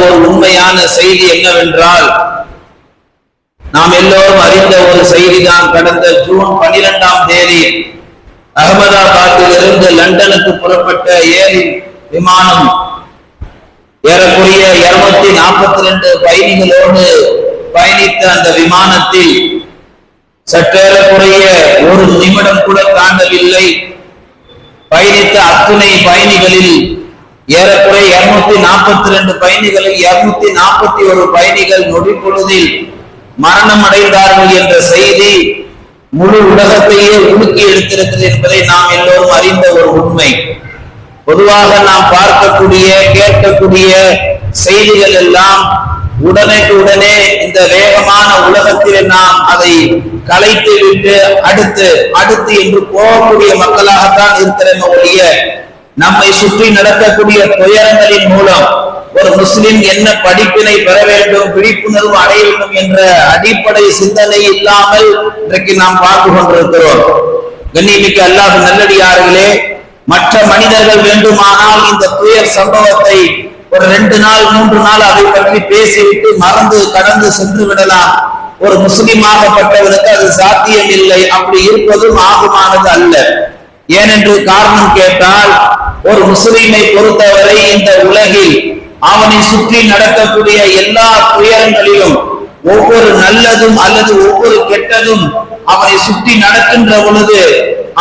ஒரு உண்மையான செய்தி என்னவென்றால், நாம் எல்லோரும் அறிந்த ஒரு செய்திதான். கடந்த ஜூன் 12ஆம் தேதி அகமதாபாத்தில் இருந்து லண்டனுக்கு புறப்பட்ட ஏர் விமானம் ஏறக்குறைய 242 பயணிகளோடு பயணித்த அந்த விமானத்தில் சற்றேறக்குறைய ஒரு நிமிடம் கூட தாண்டவில்லை. பயணித்த அத்துணை பயணிகளில் ஏறக்குறைய 242 பயணிகளில் 241 பயணிகள் நொடி பொழுதில் மரணம் அடைந்தார்கள் என்ற செய்தி முழு உலகத்தையே உலுக்கி எடுத்திருக்கிறது என்பதை நாம் எல்லோரும் அறிந்த ஒரு உண்மை. பொதுவாக நாம் பார்க்கக்கூடிய கேட்கக்கூடிய செய்திகள் எல்லாம் உடனே இந்த வேகமான உலகத்தில் நாம் அதை கலைத்து விட்டு அடுத்து என்று போகக்கூடிய மக்களாகத்தான் இருக்கிறோம் ஒழிய, நம்மை சுற்றி நடக்கக்கூடிய துயரங்களின் மூலம் ஒரு முஸ்லிம் என்ன படிப்பினை பெற வேண்டும், விழிப்புணர்வு அடைய வேண்டும் என்ற அடிப்படை சிந்தனை இல்லாமல் இன்றைக்கு நாம் பார்த்து கொண்டிருக்கிறோம். கண்ணியமிக்க அல்லாஹ் நல்லடியார்களே, மற்ற மனிதர்கள் வேண்டுமானால் இந்த துயர் சம்பவத்தை ஒரு 2 நாள் 3 நாள் அதை பற்றி பேசிவிட்டு மறந்து கடந்து சென்று விடலாம். ஒரு முஸ்லிமாகப்பட்டவருக்கு அது சாத்தியம் இல்லை. அப்படி இருப்பதும் ஆகுமானது அல்ல. ஏனென்று காரணம் கேட்டால், ஒரு முஸ்லிமை பொறுத்தவரை இந்த உலகில் அவனை சுற்றி நடக்கக்கூடிய எல்லா துயரங்களிலும் ஒவ்வொரு நல்லதும் அல்லது ஒவ்வொரு கெட்டதும் அவனை சுற்றி நடக்கின்ற பொழுது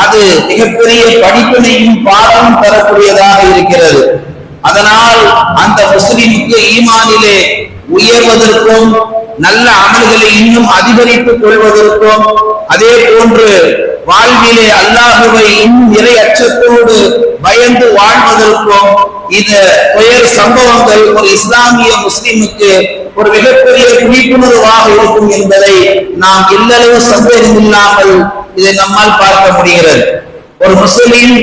அது மிகப்பெரிய படிப்பினையும் பாடமும் தரக்கூடியதாக இருக்கிறது. அதனால் அந்த முஸ்லிமுக்கு ஈமானிலே உயர்வதற்கும் நல்ல அமல்களை இன்னும் அதிகரித்துக் கொள்வதற்கும், அதே போன்று வாழ்விலே அல்லாஹுவை இன்னும் இறை அச்சத்தோடு பயந்து வாழ்வதற்கும் இந்த துயர் சம்பவங்கள் ஒரு இஸ்லாமிய முஸ்லிமுக்கு ஒரு மிகப்பெரிய விழிப்புணர்வாக இருக்கும் என்பதை நாம் எல்லளவு சந்தேகம் இல்லாமல் இதை நம்மால் பார்க்க முடிகிறது. ஒரு முஸ்லிம்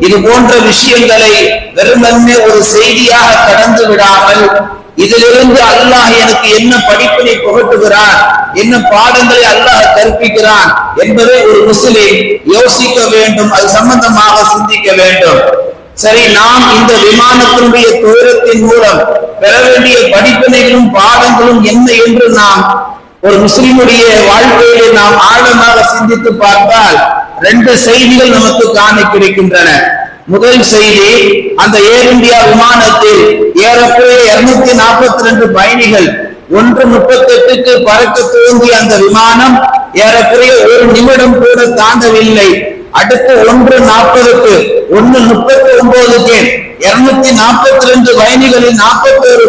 இது போன்ற விஷயங்களை வெறுமனே ஒரு செய்தியாக கடந்து விடாமல், இதிலிருந்து அல்லாஹ் எனக்கு என்ன படிப்பினை புகட்டுகிறான், என்ன பாடங்களை அல்லாஹ் கற்பிக்கிறான் என்பதை ஒரு முஸ்லிம் யோசிக்க வேண்டும். அது சம்பந்தமாக சிந்திக்க வேண்டும். சரி, நாம் இந்த விமானத்தினுடைய துயரத்தின் மூலம் பெற வேண்டிய படிப்பினைகளும் பாடங்களும் என்ன என்று நாம் ஒரு முஸ்லிமுடைய வாழ்க்கையிலே நாம் ஆழமாக சிந்தித்து பார்த்தால் 2 செய்திகள் நமக்கு காண கிடைக்கின்றன. முதல் செய்தி, அந்த ஏர் இந்தியா விமானத்தில் ஏறக்குறைய 242 பயணிகள் 1:38க்கு பறக்க துவங்கிய அந்த விமானம் ஏறக்குறைய ஒரு நிமிடம் கூட தாண்டவில்லை. அடுத்து 1:40க்கு 1:39க்கு 242 பயணிகளில் 41